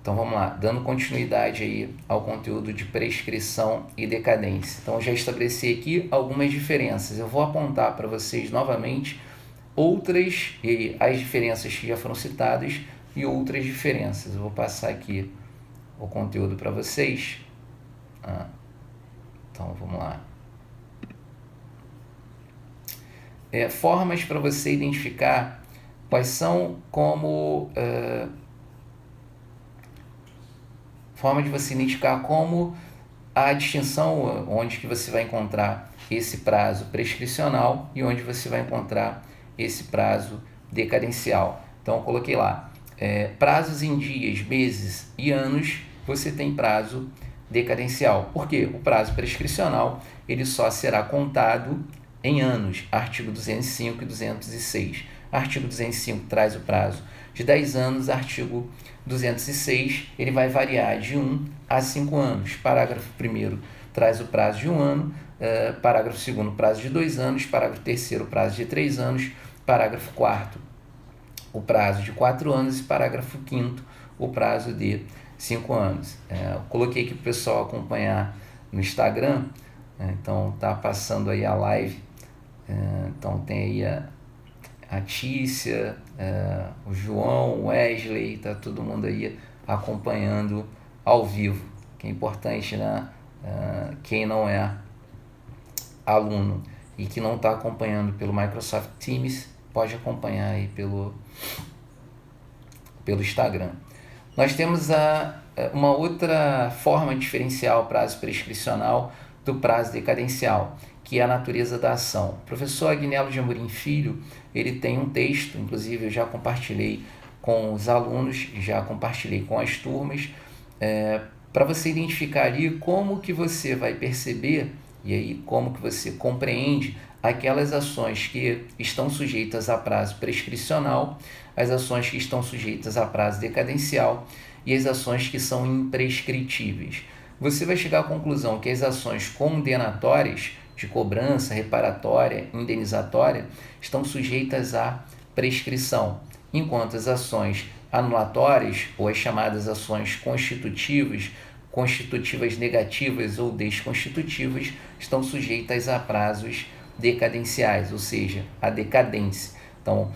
Então vamos lá, dando continuidade aí ao conteúdo de prescrição e decadência. Então eu já estabeleci aqui algumas diferenças. Eu vou apontar para vocês novamente outras, as diferenças que já foram citadas e outras diferenças. Eu vou passar aqui o conteúdo para vocês. Então vamos lá. Formas para você identificar quais são forma de você identificar como a distinção onde que você vai encontrar esse prazo prescricional e onde você vai encontrar esse prazo decadencial. Então eu coloquei lá, prazos em dias, meses e anos, você tem prazo decadencial. Por quê? O prazo prescricional ele só será contado em anos, artigo 205 e 206. Artigo 205 traz o prazo de 10 anos, artigo 206 ele vai variar de 1 a 5 anos. Parágrafo 1º traz o prazo de 1 ano, parágrafo 2º prazo de 2 anos, parágrafo 3º prazo de 3 anos, parágrafo 4º o prazo de 4 anos e parágrafo 5º o prazo de 5 anos. Eu coloquei aqui para o pessoal acompanhar no Instagram, então tá passando aí a live, então tem aí a Tícia, o João, o Wesley, tá todo mundo aí acompanhando ao vivo, que é importante, né? Quem não é aluno e que não está acompanhando pelo Microsoft Teams, pode acompanhar aí pelo Instagram. Nós temos uma outra forma diferencial prazo prescricional do prazo decadencial, que é a natureza da ação. O professor Agnello de Amorim Filho, ele tem um texto, inclusive eu já compartilhei com os alunos, já compartilhei com as turmas, para você identificar ali como que você vai perceber, e aí como que você compreende aquelas ações que estão sujeitas a prazo prescricional, as ações que estão sujeitas a prazo decadencial e as ações que são imprescritíveis. Você vai chegar à conclusão que as ações condenatórias de cobrança, reparatória, indenizatória, estão sujeitas à prescrição, enquanto as ações anulatórias, ou as chamadas ações constitutivas negativas ou desconstitutivas, estão sujeitas a prazos decadenciais, ou seja, a decadência. Então,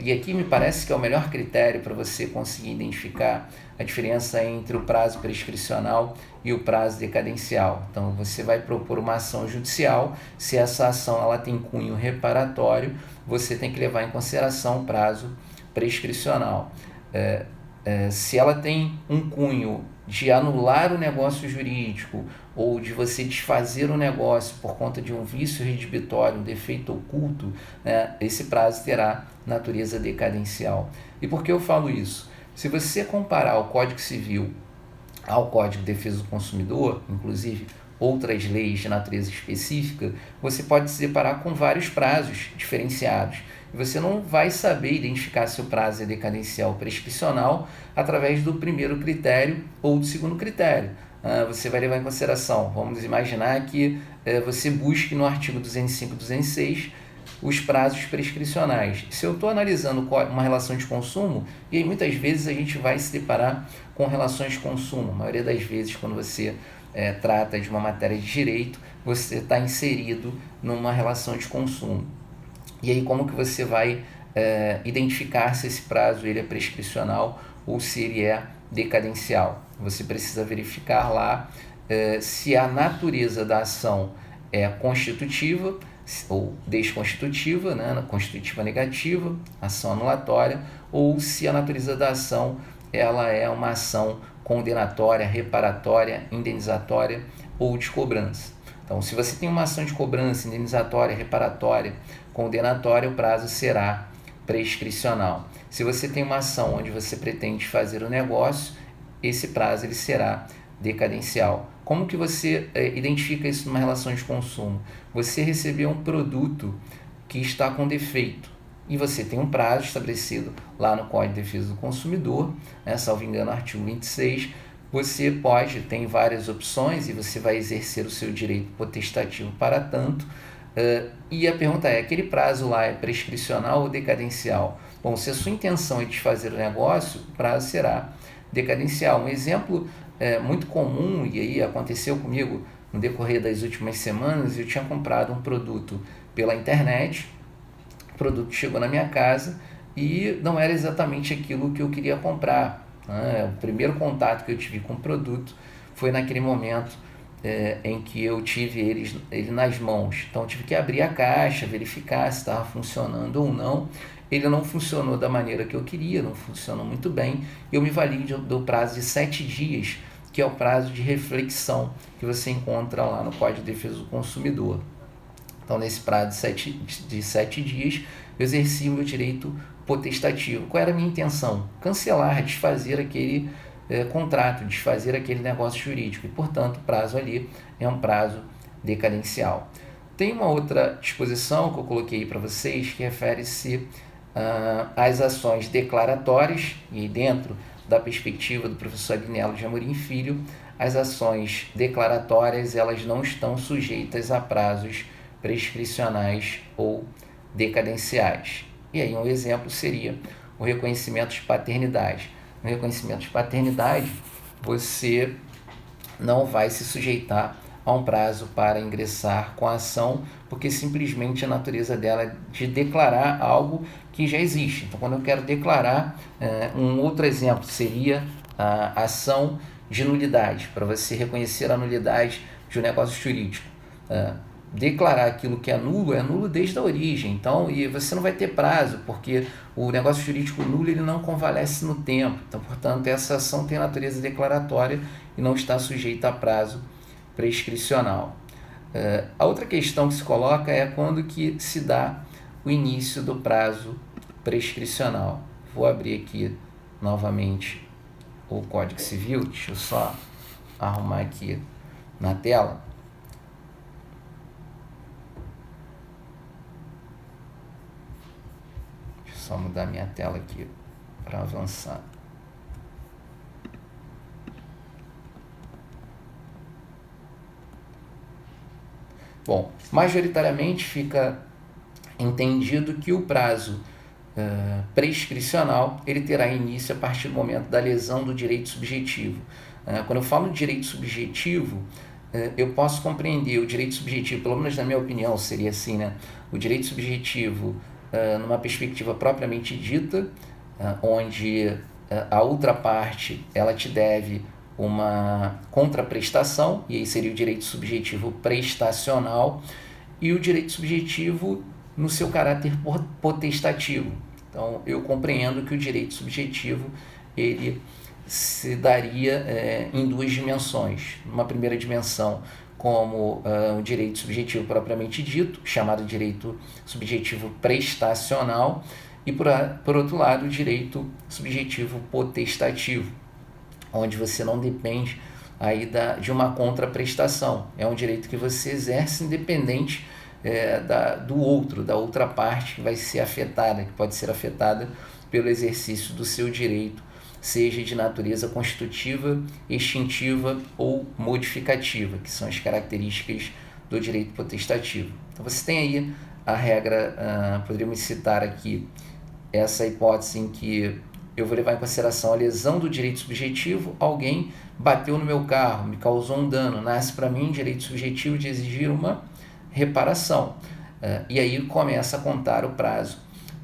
e aqui me parece que é o melhor critério para você conseguir identificar a diferença entre o prazo prescricional e o prazo decadencial. Então, você vai propor uma ação judicial, se essa ação ela tem cunho reparatório, você tem que levar em consideração o prazo prescricional. Se ela tem um cunho de anular o negócio jurídico ou de você desfazer o negócio por conta de um vício redibitório, um defeito oculto, esse prazo terá natureza decadencial. E por que eu falo isso? Se você comparar o Código Civil ao Código de Defesa do Consumidor, inclusive outras leis de natureza específica, você pode se deparar com vários prazos diferenciados. E você não vai saber identificar se o prazo é decadencial ou prescricional através do primeiro critério ou do segundo critério. Você vai levar em consideração, vamos imaginar que você busque no artigo 205 e 206 os prazos prescricionais. Se eu estou analisando uma relação de consumo, e aí muitas vezes a gente vai se deparar com relações de consumo, a maioria das vezes quando você trata de uma matéria de direito, você está inserido numa relação de consumo. E aí como que você vai identificar se esse prazo ele é prescricional ou se ele é decadencial? Você precisa verificar lá se a natureza da ação é constitutiva ou desconstitutiva, né, constitutiva negativa, ação anulatória, ou se a natureza da ação ela é uma ação condenatória, reparatória, indenizatória ou de cobrança. Então, se você tem uma ação de cobrança, indenizatória, reparatória, condenatória, o prazo será prescricional. Se você tem uma ação onde você pretende fazer o negócio, esse prazo ele será decadencial. Como que você identifica isso numa relação de consumo? Você recebeu um produto que está com defeito e você tem um prazo estabelecido lá no Código de Defesa do Consumidor, salvo engano, artigo 26, você tem várias opções e você vai exercer o seu direito potestativo para tanto. E a pergunta é, aquele prazo lá é prescricional ou decadencial? Bom, se a sua intenção é desfazer o negócio, o prazo será decadencial. Um exemplo muito comum, e aí aconteceu comigo no decorrer das últimas semanas, eu tinha comprado um produto pela internet, o produto chegou na minha casa e não era exatamente aquilo que eu queria comprar. O primeiro contato que eu tive com o produto foi naquele momento em que eu tive ele nas mãos. Então eu tive que abrir a caixa, verificar se estava funcionando ou não. Ele não funcionou da maneira que eu queria, não funcionou muito bem. Eu me vali do prazo de 7 dias, que é o prazo de reflexão que você encontra lá no Código de Defesa do Consumidor. Então, nesse prazo de 7 dias, eu exerci o meu direito potestativo. Qual era a minha intenção? Cancelar, desfazer aquele contrato, desfazer aquele negócio jurídico. E, portanto, o prazo ali é um prazo decadencial. Tem uma outra disposição que eu coloquei para vocês que refere-se às ações declaratórias, e dentro da perspectiva do professor Agnello de Amorim Filho, as ações declaratórias elas não estão sujeitas a prazos prescricionais ou decadenciais. E aí um exemplo seria o reconhecimento de paternidade. No reconhecimento de paternidade, você não vai se sujeitar a um prazo para ingressar com a ação, porque simplesmente a natureza dela é de declarar algo que já existe. Então, quando eu quero declarar, um outro exemplo seria a ação de nulidade, para você reconhecer a nulidade de um negócio jurídico. Declarar aquilo que é nulo desde a origem. Então, e você não vai ter prazo, porque o negócio jurídico nulo ele não convalesce no tempo. Então, portanto, essa ação tem natureza declaratória e não está sujeita a prazo prescricional. A outra questão que se coloca é quando que se dá o início do prazo prescricional. Vou abrir aqui novamente o Código Civil, deixa eu só arrumar aqui na tela. Deixa eu só mudar minha tela aqui para avançar. Bom, majoritariamente fica entendido que o prazo prescricional ele terá início a partir do momento da lesão do direito subjetivo. Quando eu falo de direito subjetivo, eu posso compreender o direito subjetivo, pelo menos na minha opinião seria assim, né? O direito subjetivo numa perspectiva propriamente dita, onde a outra parte ela te deve uma contraprestação, e aí seria o direito subjetivo prestacional, e o direito subjetivo no seu caráter potestativo. Então, eu compreendo que o direito subjetivo ele se daria em duas dimensões. Uma primeira dimensão como o direito subjetivo propriamente dito, chamado direito subjetivo prestacional, e por outro lado, o direito subjetivo potestativo, onde você não depende aí de uma contraprestação. É um direito que você exerce independente do outro, da outra parte que vai ser afetada, que pode ser afetada pelo exercício do seu direito, seja de natureza constitutiva, extintiva ou modificativa, que são as características do direito potestativo. Então você tem aí a regra, poderíamos citar aqui essa hipótese em que eu vou levar em consideração a lesão do direito subjetivo, alguém bateu no meu carro, me causou um dano, nasce para mim direito subjetivo de exigir uma reparação. E aí começa a contar o prazo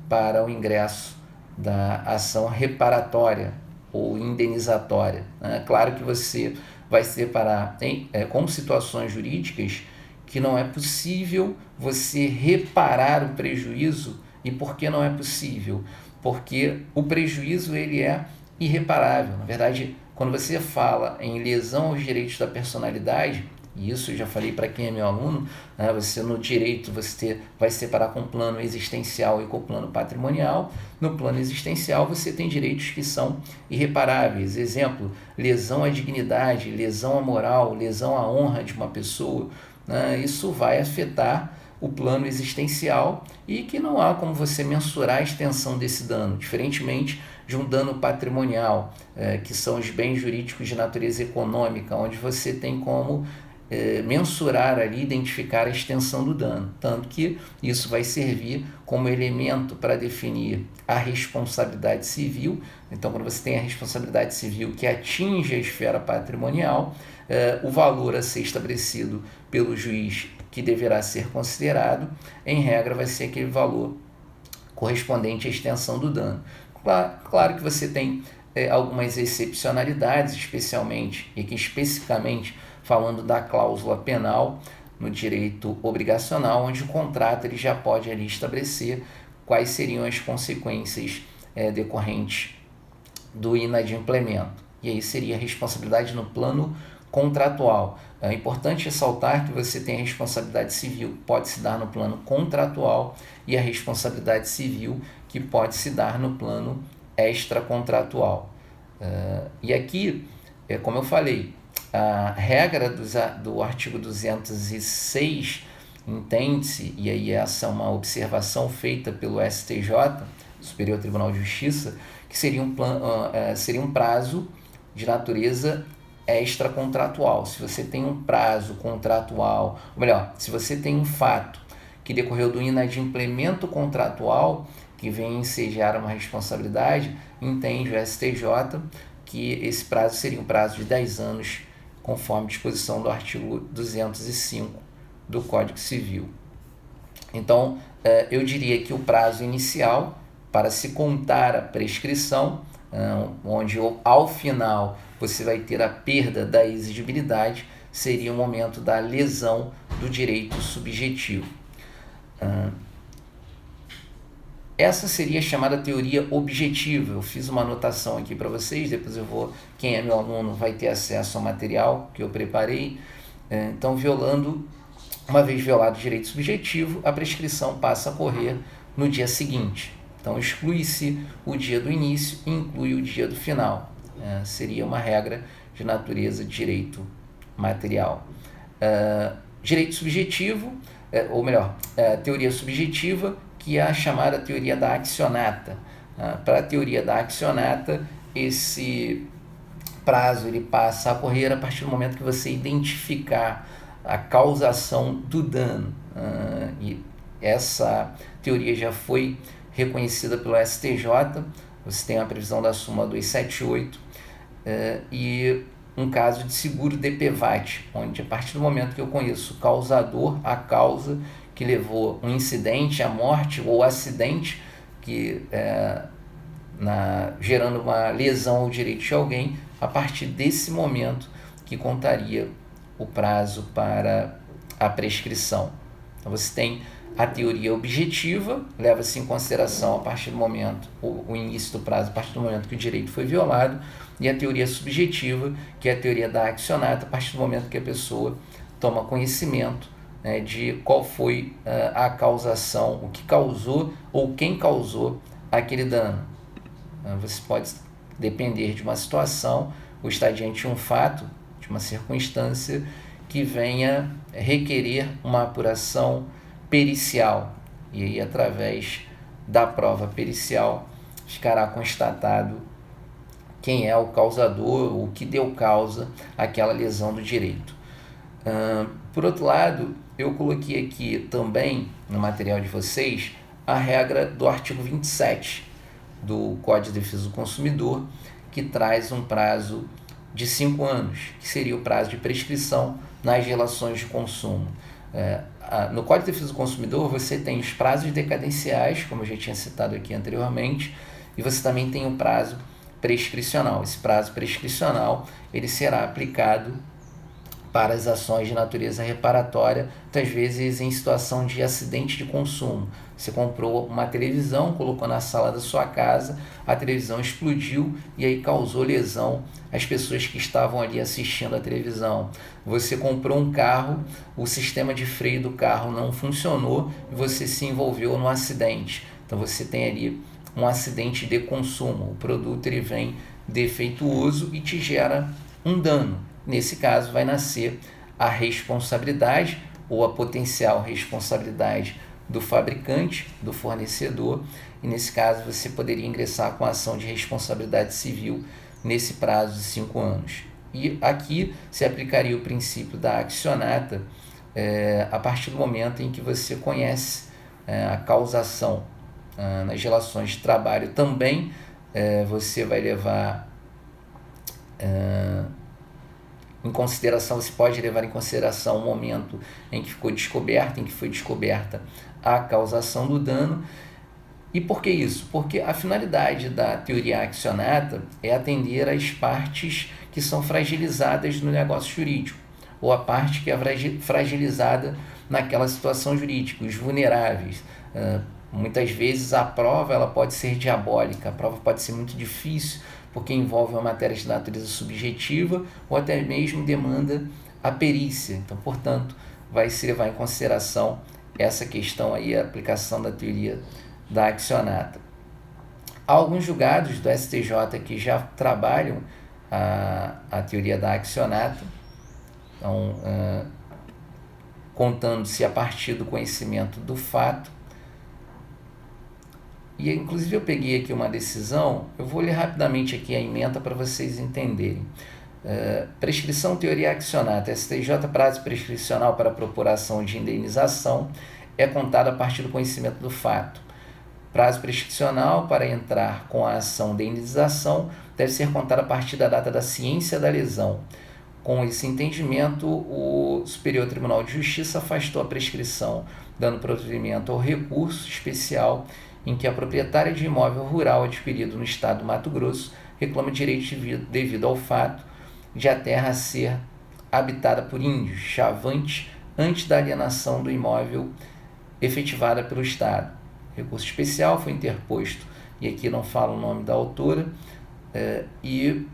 para o ingresso da ação reparatória ou indenizatória. Claro que você vai separar com situações jurídicas que não é possível você reparar o prejuízo. E por que não é possível? Porque o prejuízo ele é irreparável. Na verdade, quando você fala em lesão aos direitos da personalidade, e isso eu já falei para quem é meu aluno, você no direito você vai separar com plano existencial e com plano patrimonial. No plano existencial você tem direitos que são irreparáveis. Exemplo, lesão à dignidade, lesão à moral, lesão à honra de uma pessoa. Isso vai afetar o plano existencial e que não há como você mensurar a extensão desse dano, diferentemente de um dano patrimonial, que são os bens jurídicos de natureza econômica, onde você tem como mensurar ali, identificar a extensão do dano, tanto que isso vai servir como elemento para definir a responsabilidade civil. Então, quando você tem a responsabilidade civil que atinge a esfera patrimonial, o valor a ser estabelecido pelo juiz que deverá ser considerado, em regra, vai ser aquele valor correspondente à extensão do dano. Claro que você tem algumas excepcionalidades, especialmente, e aqui especificamente falando da cláusula penal no direito obrigacional, onde o contrato ele já pode ali estabelecer quais seriam as consequências decorrentes do inadimplemento. E aí seria a responsabilidade no plano contratual. É importante ressaltar que você tem a responsabilidade civil que pode se dar no plano contratual e a responsabilidade civil que pode se dar no plano extracontratual. E aqui, como eu falei, a regra do artigo 206 entende-se, e aí essa é uma observação feita pelo STJ, Superior Tribunal de Justiça, que seria um prazo de natureza extracontratual. Se você tem um prazo contratual, ou melhor, se você tem um fato que decorreu do inadimplemento contratual, que vem ensejar uma responsabilidade, entende o STJ que esse prazo seria um prazo de 10 anos, conforme disposição do artigo 205 do Código Civil. Então, eu diria que o prazo inicial para se contar a prescrição, onde ao final você vai ter a perda da exigibilidade, seria o momento da lesão do direito subjetivo. Essa seria a chamada teoria objetiva. Eu fiz uma anotação aqui para vocês, depois quem é meu aluno vai ter acesso ao material que eu preparei. Então, uma vez violado o direito subjetivo, a prescrição passa a correr no dia seguinte. Então, exclui-se o dia do início e inclui o dia do final. Seria uma regra de natureza de direito material. Direito subjetivo, ou melhor, teoria subjetiva, que é a chamada teoria da accionata. Para a teoria da accionata, esse prazo ele passa a correr a partir do momento que você identificar a causação do dano. E essa teoria já foi reconhecida pelo STJ, você tem a previsão da súmula 278, e um caso de seguro DPVAT, onde a partir do momento que eu conheço o causador, a causa que levou um incidente à morte ou acidente gerando uma lesão ao direito de alguém, a partir desse momento que contaria o prazo para a prescrição. Então você tem a teoria objetiva, leva-se em consideração a partir do momento, o início do prazo, a partir do momento que o direito foi violado, e a teoria subjetiva, que é a teoria da accionata, a partir do momento que a pessoa toma conhecimento de qual foi a causação, o que causou ou quem causou aquele dano. Você pode depender de uma situação ou estar diante de um fato, de uma circunstância que venha requerer uma apuração pericial, e aí através da prova pericial ficará constatado quem é o causador, o que deu causa àquela lesão do direito. Por outro lado, eu coloquei aqui também no material de vocês a regra do artigo 27 do Código de Defesa do Consumidor, que traz um prazo de 5 anos, que seria o prazo de prescrição nas relações de consumo. No Código de Defesa do Consumidor você tem os prazos decadenciais, como eu já tinha citado aqui anteriormente, e você também tem o prazo prescricional. Esse prazo prescricional ele será aplicado para as ações de natureza reparatória, muitas vezes em situação de acidente de consumo. Você comprou uma televisão, colocou na sala da sua casa, a televisão explodiu e aí causou lesão às pessoas que estavam ali assistindo a televisão. Você comprou um carro, o sistema de freio do carro não funcionou e você se envolveu num acidente. Então você tem ali um acidente de consumo, o produto ele vem defeituoso e te gera um dano. Nesse caso vai nascer a responsabilidade ou a potencial responsabilidade do fabricante, do fornecedor, e nesse caso você poderia ingressar com a ação de responsabilidade civil nesse prazo de 5 anos. E aqui se aplicaria o princípio da accionata a partir do momento em que você conhece a causação. Nas relações de trabalho também você vai levar em consideração, você pode levar em consideração o momento em que foi descoberta a causação do dano. E por que isso? Porque a finalidade da teoria accionata é atender às partes que são fragilizadas no negócio jurídico, ou a parte que é fragilizada naquela situação jurídica, os vulneráveis. Muitas vezes a prova ela pode ser diabólica, a prova pode ser muito difícil, porque envolve uma matéria de natureza subjetiva ou até mesmo demanda a perícia. Então, portanto, vai se levar em consideração essa questão aí, a aplicação da teoria da accionata. Há alguns julgados do STJ que já trabalham a teoria da accionata, então, contando-se a partir do conhecimento do fato. E inclusive eu peguei aqui uma decisão, eu vou ler rapidamente aqui a ementa para vocês entenderem. Prescrição, teoria accionata. STJ, prazo prescricional para procuração de indenização é contado a partir do conhecimento do fato. Prazo prescricional para entrar com a ação de indenização deve ser contado a partir da data da ciência da lesão. Com esse entendimento, o Superior Tribunal de Justiça afastou a prescrição, dando provimento ao recurso especial em que a proprietária de imóvel rural adquirido no estado do Mato Grosso reclama direito devido ao fato de a terra ser habitada por índios chavantes antes da alienação do imóvel efetivada pelo estado. O recurso especial foi interposto, e aqui não fala o nome da autora, e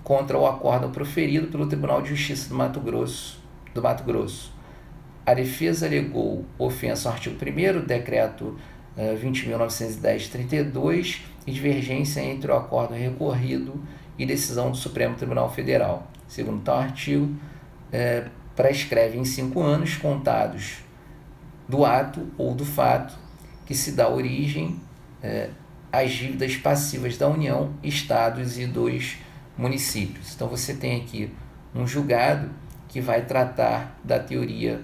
contra o acórdão proferido pelo Tribunal de Justiça do Mato Grosso. A defesa alegou ofensa ao artigo 1º, decreto 20.910/32 e divergência entre o acórdão recorrido e decisão do Supremo Tribunal Federal. Segundo tal artigo, prescreve em 5 anos contados do ato ou do fato que se dá origem às dívidas passivas da União, Estados e dos municípios. Então você tem aqui um julgado que vai tratar da teoria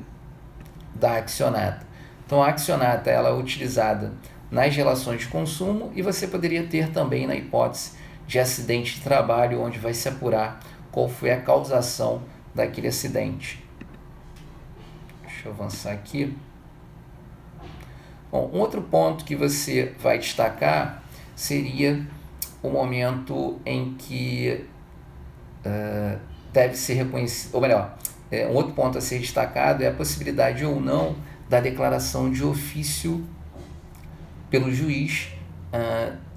da accionata. Então a accionata ela é utilizada nas relações de consumo e você poderia ter também na hipótese de acidente de trabalho, onde vai se apurar qual foi a causação daquele acidente. Deixa eu avançar aqui. Bom, um outro ponto que você vai destacar seria o momento em que deve ser reconhecido, ou melhor, um outro ponto a ser destacado é a possibilidade ou não da declaração de ofício pelo juiz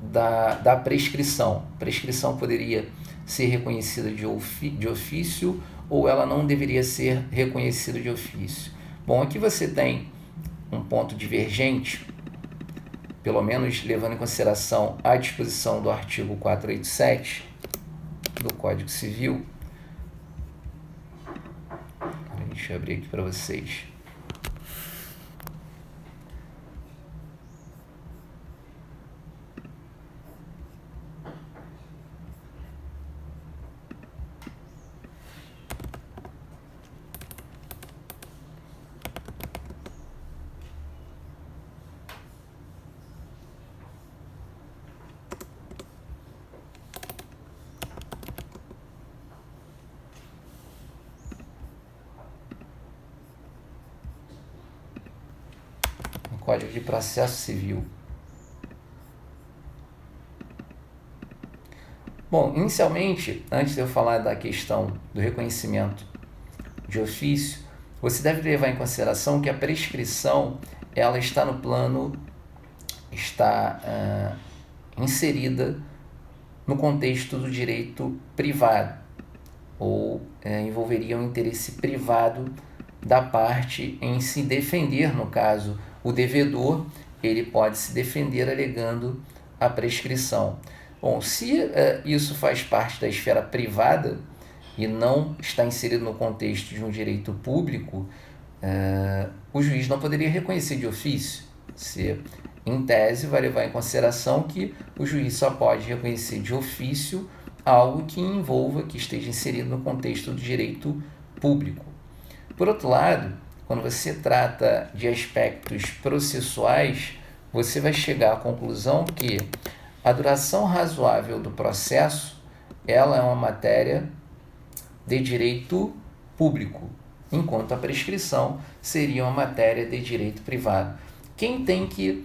da prescrição. Prescrição poderia ser reconhecida de ofício ou ela não deveria ser reconhecida de ofício. Bom, aqui você tem um ponto divergente, pelo menos levando em consideração a disposição do artigo 487 do Código Civil. Deixa eu abrir aqui para vocês. Código de Processo Civil. Bom, inicialmente, antes de eu falar da questão do reconhecimento de ofício, você deve levar em consideração que a prescrição ela está no plano, está inserida no contexto do direito privado, ou envolveria um interesse privado da parte em se defender, no caso, o devedor, ele pode se defender alegando a prescrição. Bom, se isso faz parte da esfera privada e não está inserido no contexto de um direito público, o juiz não poderia reconhecer de ofício. Se, em tese, vai levar em consideração que o juiz só pode reconhecer de ofício algo que envolva, que esteja inserido no contexto do direito público. Por outro lado, quando você trata de aspectos processuais, você vai chegar à conclusão que a duração razoável do processo, ela é uma matéria de direito público, enquanto a prescrição seria uma matéria de direito privado. Quem tem que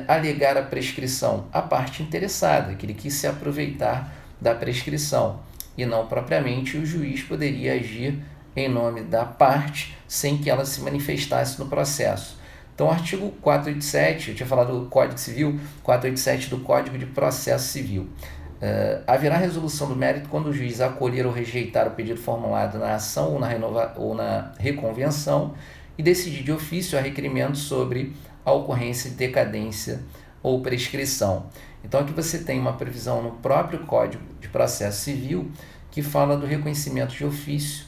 alegar a prescrição? A parte interessada, aquele que se aproveitar da prescrição, e não propriamente o juiz poderia agir em nome da parte sem que ela se manifestasse no processo. Então, o artigo 487, eu tinha falado do Código Civil, 487 do Código de Processo Civil. Haverá resolução do mérito quando o juiz acolher ou rejeitar o pedido formulado na ação ou na reconvenção e decidir de ofício a requerimento sobre a ocorrência de decadência ou prescrição. Então, aqui você tem uma previsão no próprio Código de Processo Civil que fala do reconhecimento de ofício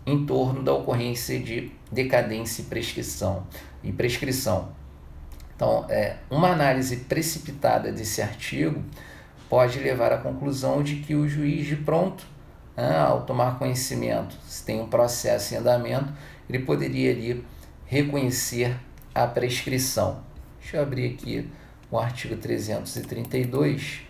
em torno da ocorrência de decadência e prescrição. Então, uma análise precipitada desse artigo pode levar à conclusão de que o juiz de pronto, ao tomar conhecimento, se tem um processo em andamento, ele poderia ali reconhecer a prescrição. Deixa eu abrir aqui o artigo 332.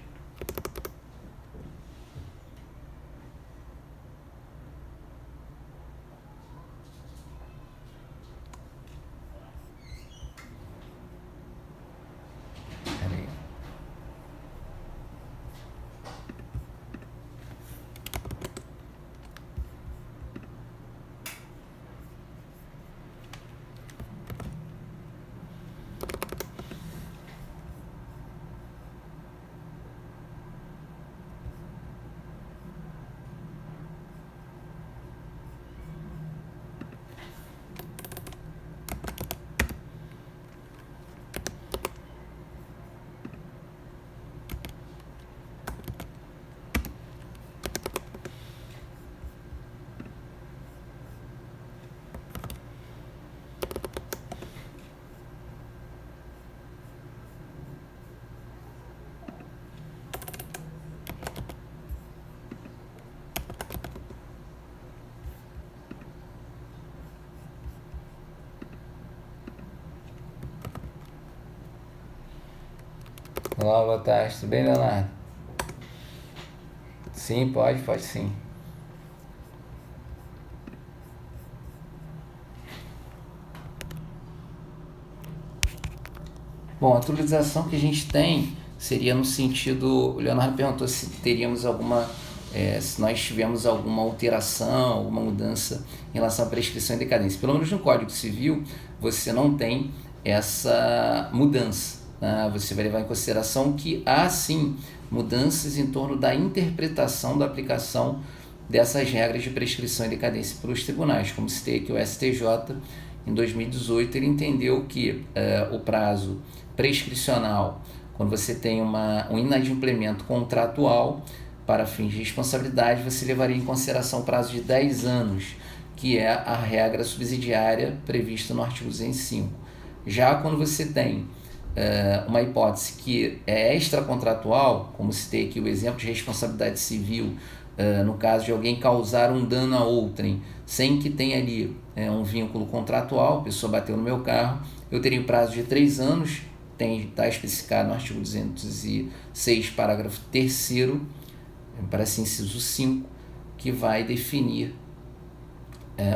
Olá, boa tarde. Tudo bem, Leonardo? Sim, pode sim. Bom, a atualização que a gente tem seria no sentido... O Leonardo perguntou se teríamos se nós tivemos alguma alteração, alguma mudança em relação à prescrição e decadência. Pelo menos no Código Civil, você não tem essa mudança. Você vai levar em consideração que há sim mudanças em torno da interpretação da aplicação dessas regras de prescrição e decadência pelos tribunais. Como citei aqui, o STJ, em 2018, ele entendeu que o prazo prescricional, quando você tem um inadimplemento contratual para fins de responsabilidade, você levaria em consideração o prazo de 10 anos, que é a regra subsidiária prevista no artigo 205. Já quando você tem uma hipótese que é extracontratual, como citei aqui o exemplo de responsabilidade civil, no caso de alguém causar um dano a outrem, sem que tenha ali um vínculo contratual, a pessoa bateu no meu carro, eu teria o prazo de 3 anos, está especificado no artigo 206, parágrafo 3º, parece inciso 5, que vai definir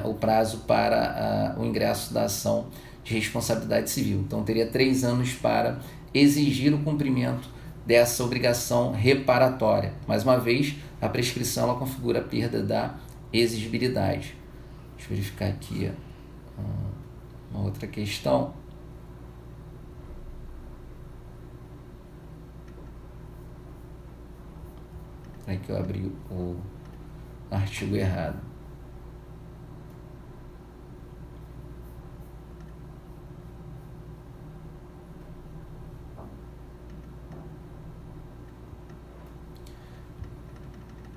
o prazo para o ingresso da ação de responsabilidade civil. Então, teria 3 anos para exigir o cumprimento dessa obrigação reparatória. Mais uma vez, a prescrição ela configura a perda da exigibilidade. Deixa eu verificar aqui uma outra questão. É que eu abri o artigo errado.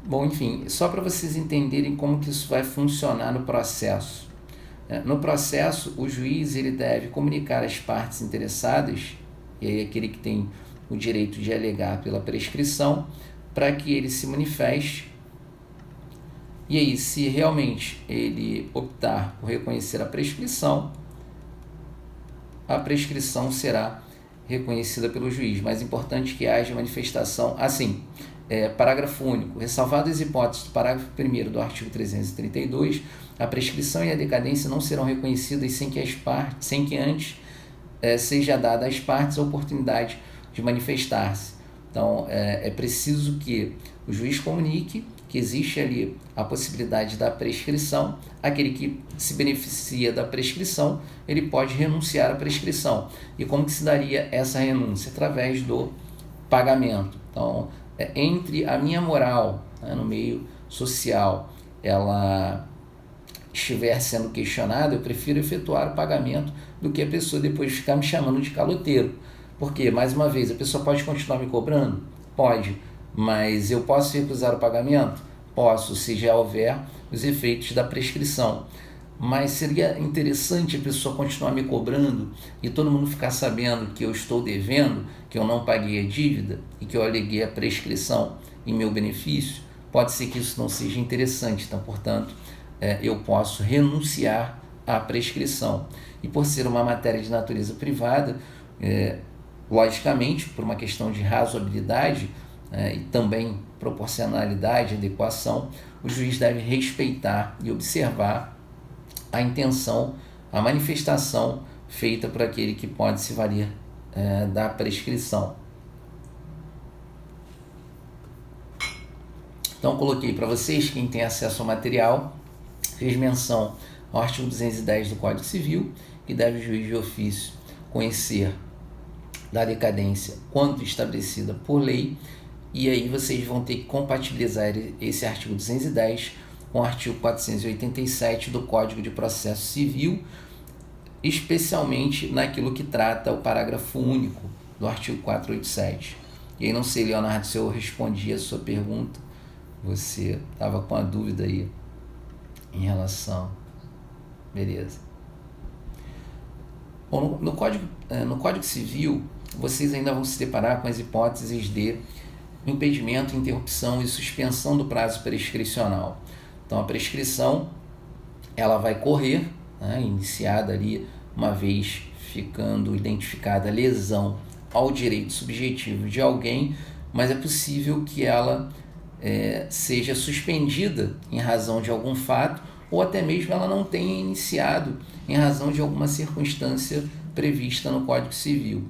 Bom, enfim, só para vocês entenderem como que isso vai funcionar no processo. No processo, o juiz ele deve comunicar às partes interessadas, e aí aquele que tem o direito de alegar pela prescrição, para que ele se manifeste. E aí, se realmente ele optar por reconhecer a prescrição será reconhecida pelo juiz. Mais importante que haja manifestação. Assim, parágrafo único. Ressalvadas as hipóteses do parágrafo 1º do artigo 332, a prescrição e a decadência não serão reconhecidas sem que antes seja dada às partes a oportunidade de manifestar-se. Então, é preciso que o juiz comunique que existe ali a possibilidade da prescrição. Aquele que se beneficia da prescrição, ele pode renunciar à prescrição. E como que se daria essa renúncia? Através do pagamento. Então, entre a minha moral, né, no meio social, ela estiver sendo questionada, eu prefiro efetuar o pagamento do que a pessoa depois ficar me chamando de caloteiro. Porque, mais uma vez, a pessoa pode continuar me cobrando? Pode. Mas eu posso recusar o pagamento? Posso, se já houver os efeitos da prescrição. Mas seria interessante a pessoa continuar me cobrando e todo mundo ficar sabendo que eu estou devendo, que eu não paguei a dívida e que eu aleguei a prescrição em meu benefício? Pode ser que isso não seja interessante. Então, portanto, eu posso renunciar à prescrição. E por ser uma matéria de natureza privada, logicamente, por uma questão de razoabilidade, e também proporcionalidade, adequação, o juiz deve respeitar e observar a intenção, a manifestação feita por aquele que pode se valer da prescrição. Então, coloquei para vocês, quem tem acesso ao material, fez menção ao artigo 210 do Código Civil, que deve o juiz de ofício conhecer da decadência quando estabelecida por lei. E aí vocês vão ter que compatibilizar esse artigo 210 com o artigo 487 do Código de Processo Civil, especialmente naquilo que trata o parágrafo único do artigo 487. E aí, não sei, Leonardo, se eu respondi a sua pergunta, você estava com a dúvida aí em relação. Beleza. Bom, no Código Civil, vocês ainda vão se deparar com as hipóteses de impedimento, interrupção e suspensão do prazo prescricional. Então, a prescrição ela vai correr, né, iniciada ali uma vez ficando identificada a lesão ao direito subjetivo de alguém, mas é possível que ela seja suspendida em razão de algum fato, ou até mesmo ela não tenha iniciado em razão de alguma circunstância prevista no Código Civil.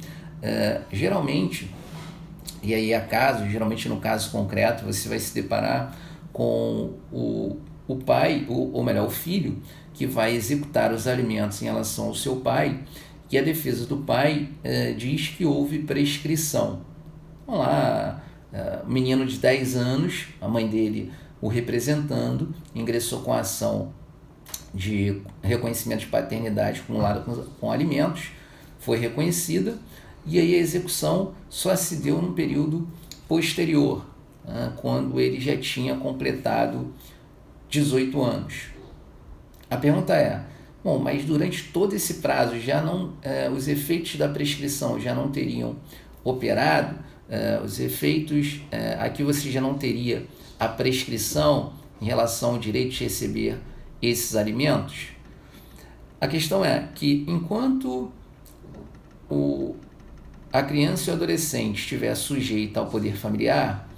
Geralmente, e aí geralmente no caso concreto, você vai se deparar com o pai, ou melhor, o filho, que vai executar os alimentos em relação ao seu pai, e a defesa do pai diz que houve prescrição. Vamos lá, menino de 10 anos, a mãe dele o representando, ingressou com a ação de reconhecimento de paternidade acumulada com alimentos, foi reconhecida, e aí a execução só se deu no período posterior, quando ele já tinha completado 18 anos. A pergunta é, bom, mas durante todo esse prazo já não, os efeitos da prescrição já não teriam operado, os efeitos, aqui você já não teria a prescrição em relação ao direito de receber esses alimentos? A questão é que enquanto a criança e o adolescente estiver sujeita ao poder familiar,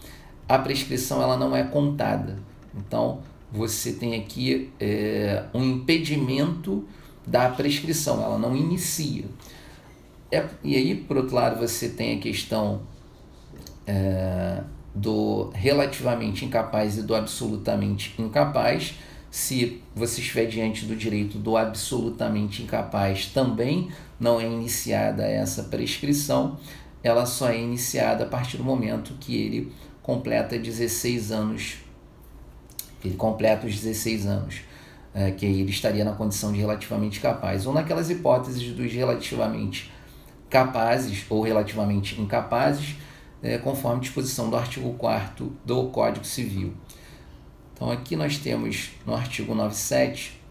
a prescrição ela não é contada. Então, você tem aqui um impedimento da prescrição, ela não inicia. E aí, por outro lado, você tem a questão do relativamente incapaz e do absolutamente incapaz. Se você estiver diante do direito do absolutamente incapaz, também não é iniciada essa prescrição, ela só é iniciada a partir do momento que ele completa 16 anos. Ele completa os 16 anos, que ele estaria na condição de relativamente capaz, ou naquelas hipóteses dos relativamente capazes ou relativamente incapazes, conforme disposição do artigo 4º do Código Civil. Então, aqui nós temos no artigo 97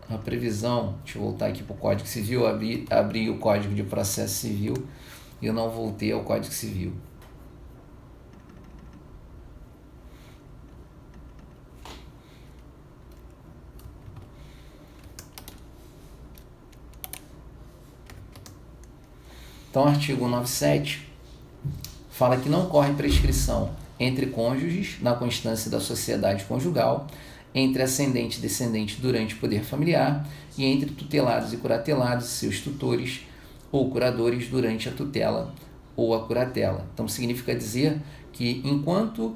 a previsão, deixa eu voltar aqui para o Código Civil, abri o Código de Processo Civil e eu não voltei ao Código Civil. Então, o artigo 97 fala que não corre prescrição entre cônjuges na constância da sociedade conjugal, entre ascendente e descendente durante o poder familiar e entre tutelados e curatelados e seus tutores ou curadores durante a tutela ou a curatela. Então, significa dizer que enquanto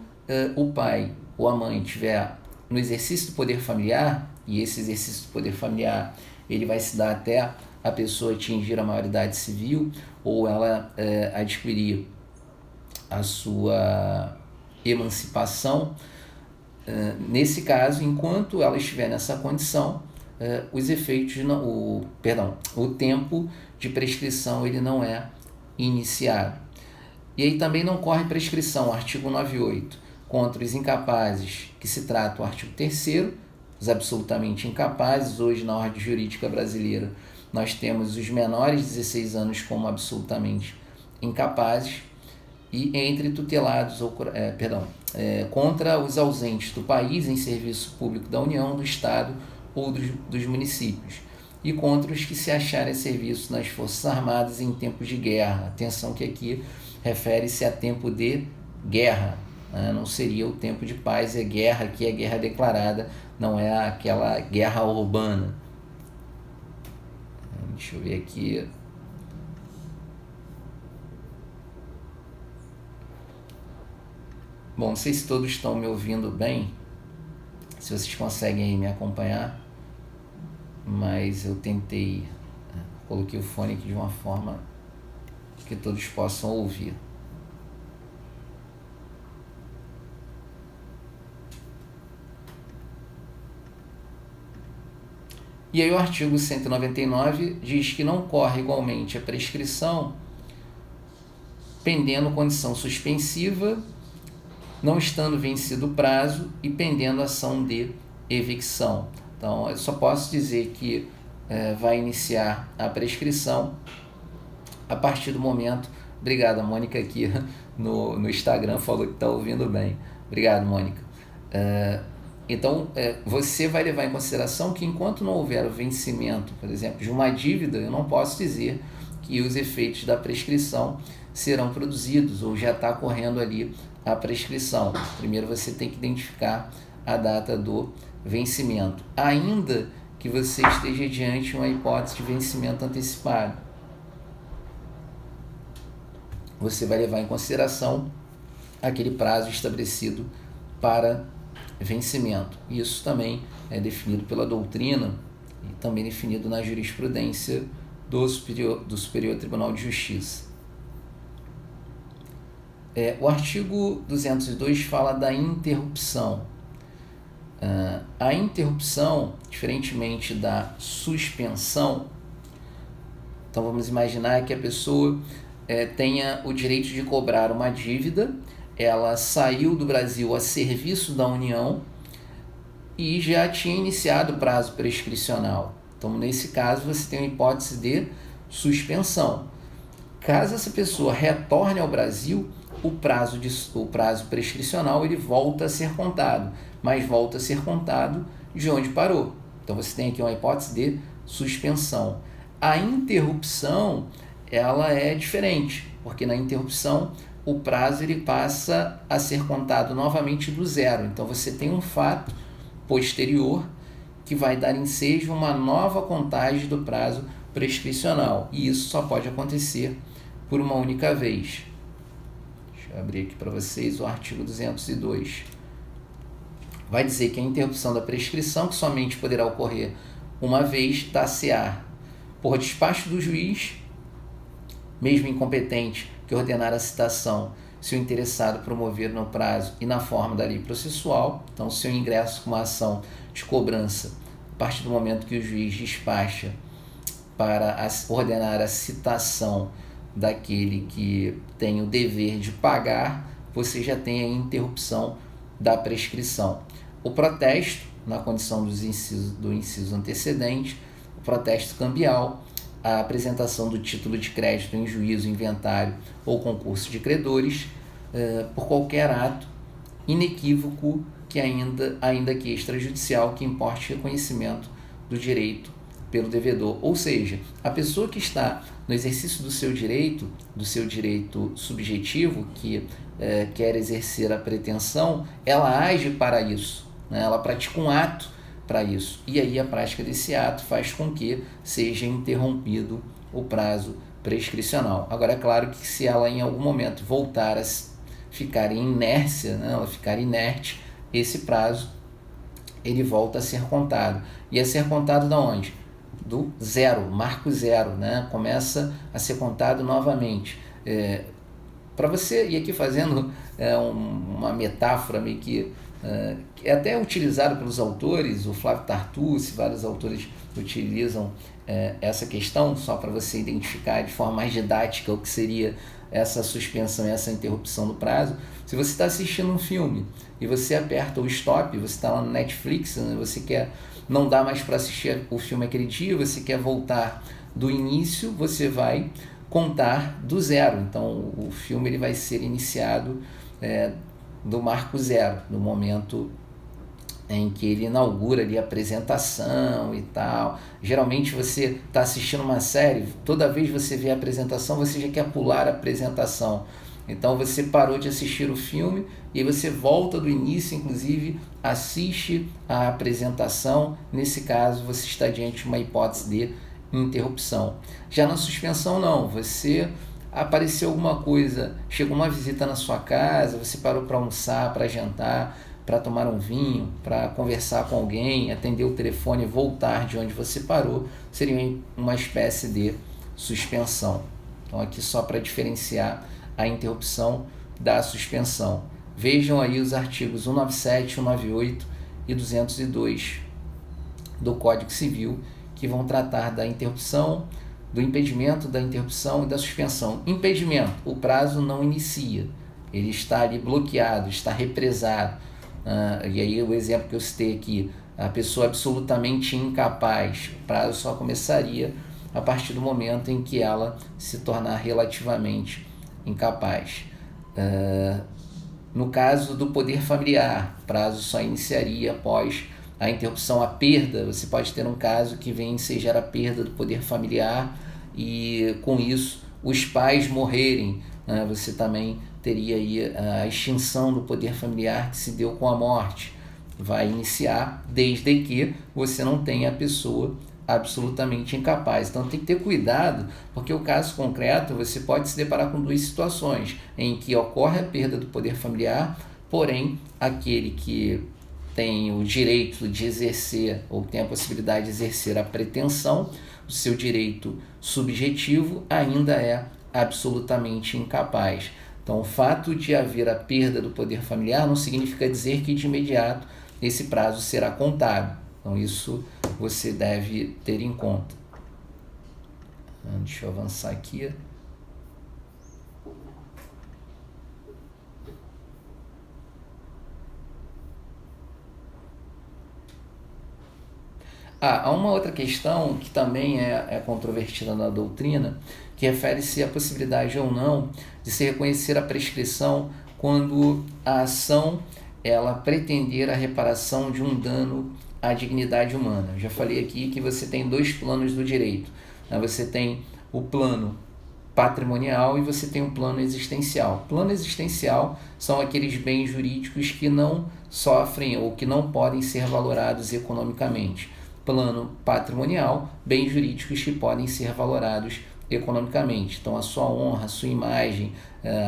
o pai ou a mãe estiver no exercício do poder familiar, e esse exercício do poder familiar ele vai se dar até a pessoa atingir a maioridade civil ou ela adquirir a sua emancipação, nesse caso, enquanto ela estiver nessa condição, os efeitos, o tempo de prescrição ele não é iniciado. E aí também não corre prescrição, artigo 98, contra os incapazes, que se trata o artigo 3º, os absolutamente incapazes. Hoje, na ordem jurídica brasileira, nós temos os menores de 16 anos como absolutamente incapazes, e entre tutelados, contra os ausentes do país em serviço público da União, do Estado ou dos municípios, e contra os que se acharem a serviço nas Forças Armadas em tempos de guerra. Atenção que aqui refere-se a tempo de guerra, né? Não seria o tempo de paz, é guerra, que é guerra declarada, não é aquela guerra urbana. Deixa eu ver aqui. Bom, não sei se todos estão me ouvindo bem, se vocês conseguem me acompanhar, mas eu tentei, coloquei o fone aqui de uma forma que todos possam ouvir. E aí o artigo 199 diz que não corre igualmente a prescrição pendendo condição suspensiva, não estando vencido o prazo e pendendo ação de evicção. Então, eu só posso dizer que vai iniciar a prescrição a partir do momento... Obrigado, a Mônica aqui no Instagram falou que está ouvindo bem. Obrigado, Mônica. Então, você vai levar em consideração que enquanto não houver o vencimento, por exemplo, de uma dívida, eu não posso dizer que os efeitos da prescrição serão produzidos ou já está correndo ali a prescrição. Primeiro você tem que identificar a data do vencimento, ainda que você esteja diante de uma hipótese de vencimento antecipado. Você vai levar em consideração aquele prazo estabelecido para vencimento. Isso também é definido pela doutrina e também definido na jurisprudência do Superior Tribunal de Justiça. O artigo 202 fala da interrupção. A interrupção, diferentemente da suspensão, então vamos imaginar que a pessoa tenha o direito de cobrar uma dívida, ela saiu do Brasil a serviço da União e já tinha iniciado o prazo prescricional. Então, nesse caso, você tem uma hipótese de suspensão. Caso essa pessoa retorne ao Brasil, o prazo prescricional ele volta a ser contado, mas volta a ser contado de onde parou. Então, você tem aqui uma hipótese de suspensão. A interrupção ela é diferente, porque na interrupção o prazo ele passa a ser contado novamente do zero. Então, você tem um fato posterior que vai dar ensejo a uma nova contagem do prazo prescricional. E isso só pode acontecer por uma única vez. Deixa eu abrir aqui para vocês o artigo 202. Vai dizer que a interrupção da prescrição, que somente poderá ocorrer uma vez, dá-se-á por despacho do juiz, mesmo incompetente, que ordenar a citação, se o interessado promover no prazo e na forma da lei processual. Então, se o ingresso com uma ação de cobrança, a partir do momento que o juiz despacha para ordenar a citação daquele que tem o dever de pagar, você já tem a interrupção da prescrição. O protesto, na condição do inciso antecedente, o protesto cambial, a apresentação do título de crédito em juízo, inventário ou concurso de credores, por qualquer ato inequívoco que ainda que extrajudicial, que importe reconhecimento do direito pelo devedor. Ou seja, a pessoa que está no exercício do seu direito subjetivo, que quer exercer a pretensão, ela age para isso, né? Ela pratica um ato para isso. E aí a prática desse ato faz com que seja interrompido o prazo prescricional. Agora, é claro que se ela em algum momento voltar a ficar em inércia, né? Ela ficar inerte, esse prazo ele volta a ser contado. E a ser contado da onde? Do zero, marco zero, né? Começa a ser contado novamente. Para você, e aqui fazendo uma metáfora meio que é até utilizado pelos autores, o Flávio Tartucci, vários autores utilizam essa questão, só para você identificar de forma mais didática o que seria essa suspensão e essa interrupção do prazo. Se você está assistindo um filme e você aperta o stop, você está lá no Netflix, né, você quer não dá mais para assistir o filme aquele dia, você quer voltar do início, você vai contar do zero. Então o filme ele vai ser iniciado do marco zero, no momento em que ele inaugura ali a apresentação e tal. Geralmente você está assistindo uma série, toda vez que você vê a apresentação, você já quer pular a apresentação. Então você parou de assistir o filme e aí você volta do início, inclusive assiste a apresentação. Nesse caso, você está diante de uma hipótese de interrupção. Já na suspensão, não. Você apareceu alguma coisa, chegou uma visita na sua casa, você parou para almoçar, para jantar, para tomar um vinho, para conversar com alguém, atender o telefone e voltar de onde você parou, seria uma espécie de suspensão. Então aqui só para diferenciar a interrupção da suspensão. Vejam aí os artigos 197, 198 e 202 do Código Civil, que vão tratar da interrupção, do impedimento, da interrupção e da suspensão. Impedimento, o prazo não inicia, ele está ali bloqueado, está represado. E aí o exemplo que eu citei aqui, a pessoa absolutamente incapaz, o prazo só começaria a partir do momento em que ela se tornar relativamente incapaz. No caso do poder familiar, o prazo só iniciaria após a interrupção, a perda. Você pode ter um caso que vem ensejar a perda do poder familiar e com isso os pais morrerem, né? Você também teria aí a extinção do poder familiar que se deu com a morte. Vai iniciar desde que você não tenha a pessoa absolutamente incapaz. Então tem que ter cuidado, porque o caso concreto você pode se deparar com duas situações em que ocorre a perda do poder familiar, porém aquele que tem o direito de exercer ou tem a possibilidade de exercer a pretensão, o seu direito subjetivo ainda é absolutamente incapaz. Então o fato de haver a perda do poder familiar não significa dizer que de imediato esse prazo será contado. Então isso você deve ter em conta. Deixa eu avançar aqui. Há uma outra questão que também é controvertida na doutrina, que refere-se à possibilidade ou não de se reconhecer a prescrição quando a ação ela pretender a reparação de um dano à dignidade humana. Eu já falei aqui que você tem dois planos do direito, né? Você tem o plano patrimonial e você tem um plano existencial. Plano existencial são aqueles bens jurídicos que não sofrem ou que não podem ser valorados economicamente. Plano patrimonial, bens jurídicos que podem ser valorados economicamente. Então a sua honra, a sua imagem,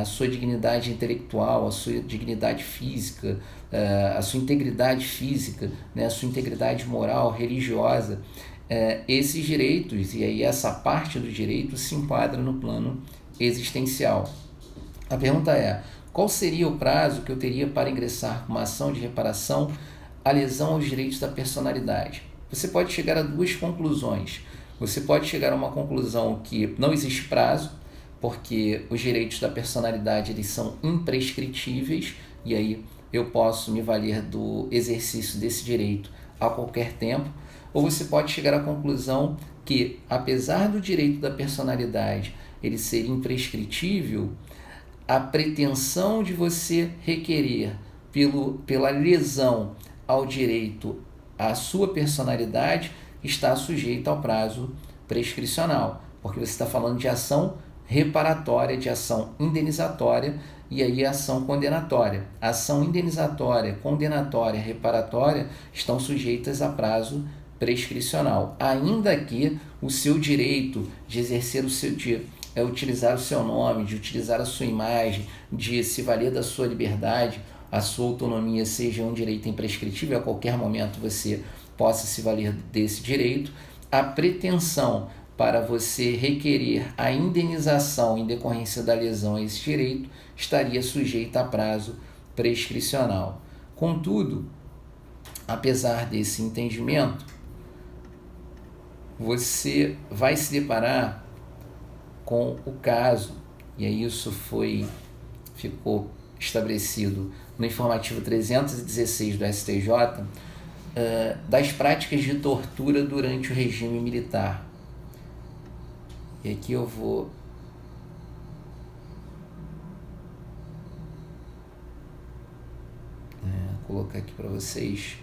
a sua dignidade intelectual, a sua dignidade física, a sua integridade física, né, a sua integridade moral, religiosa, esses direitos, e aí essa parte do direito se enquadra no plano existencial. A pergunta é, qual seria o prazo que eu teria para ingressar com uma ação de reparação à lesão aos direitos da personalidade? Você pode chegar a duas conclusões. Você pode chegar a uma conclusão que não existe prazo, porque os direitos da personalidade eles são imprescritíveis, e aí eu posso me valer do exercício desse direito a qualquer tempo. Ou você pode chegar à conclusão que, apesar do direito da personalidade ele ser imprescritível, a pretensão de você requerer pela lesão ao direito à sua personalidade está sujeita ao prazo prescricional, porque você está falando de ação reparatória, de ação indenizatória e aí ação condenatória. A ação indenizatória, condenatória, reparatória estão sujeitas a prazo prescricional, ainda que o seu direito de exercer o seu utilizar o seu nome, de utilizar a sua imagem, de se valer da sua liberdade, a sua autonomia seja um direito imprescritível, a qualquer momento você possa se valer desse direito. A pretensão para você requerer a indenização em decorrência da lesão a esse direito estaria sujeita a prazo prescricional. Contudo, apesar desse entendimento, você vai se deparar com o caso, e aí isso ficou estabelecido no informativo 316 do STJ, das práticas de tortura durante o regime militar. E aqui eu vou colocar aqui para vocês.